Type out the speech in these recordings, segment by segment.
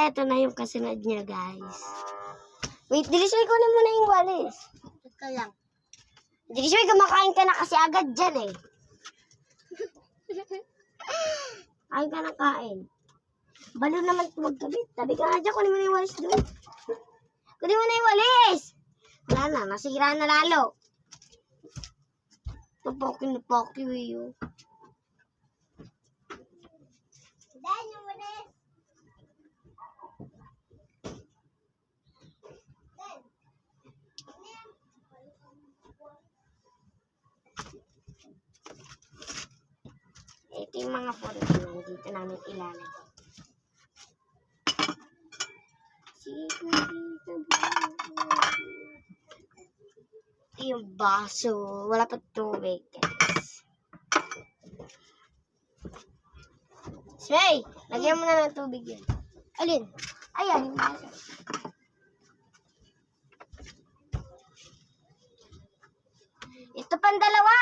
ito na yung kasunod niya, guys. Wait, Dilisway, kunin mo na yung walis. Ito lang. Dilisway, kumakain ka na kasi agad dyan eh. Kain ka na kain. Balo naman magkabit. Tabi ka nga dyan, kunin mo na yung walis doon. Kunin mo na yung walis. Wala na, masira na lalo. Napoki yun. Dahil yung walis. Ito yung mga photo na dito namin ilalagay. Ito yung baso. Wala pa tubig, guys. Sway! Lagyan mo na ng tubig yun. Alin? Ayan, yung baso. Ito pang dalawa.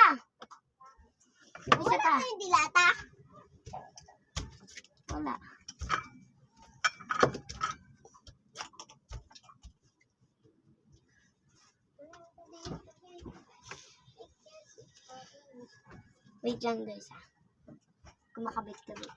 Isa pa. Wala yung dilata. Wala. Wait lang, guys, ha. Kumakabit-kabit.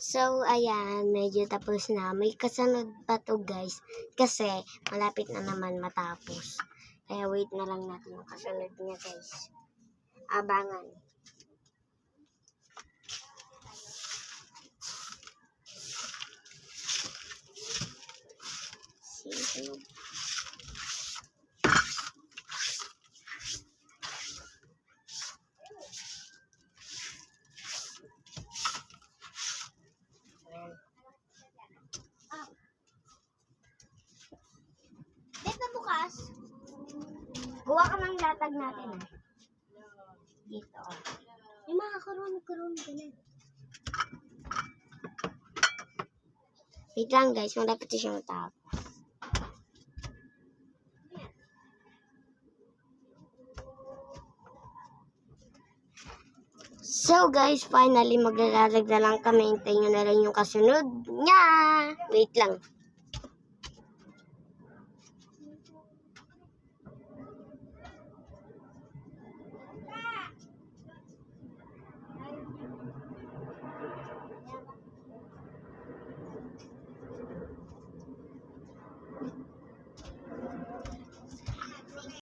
So, ayan, medyo tapos na. May kasunod pa to, guys. Kasi, malapit na naman matapos. Kaya, wait na lang natin yung kasunod niya, guys. Abangan. Sino? Dito bukas. Kuha ka ng latag natin, ha. Dito. May mga karoon ka na. Wait lang, guys. Malapit na siya matapos. So, guys, finally, maglalatag na lang kami. Hintayin nyo na lang yung kasunod niya. Wait lang.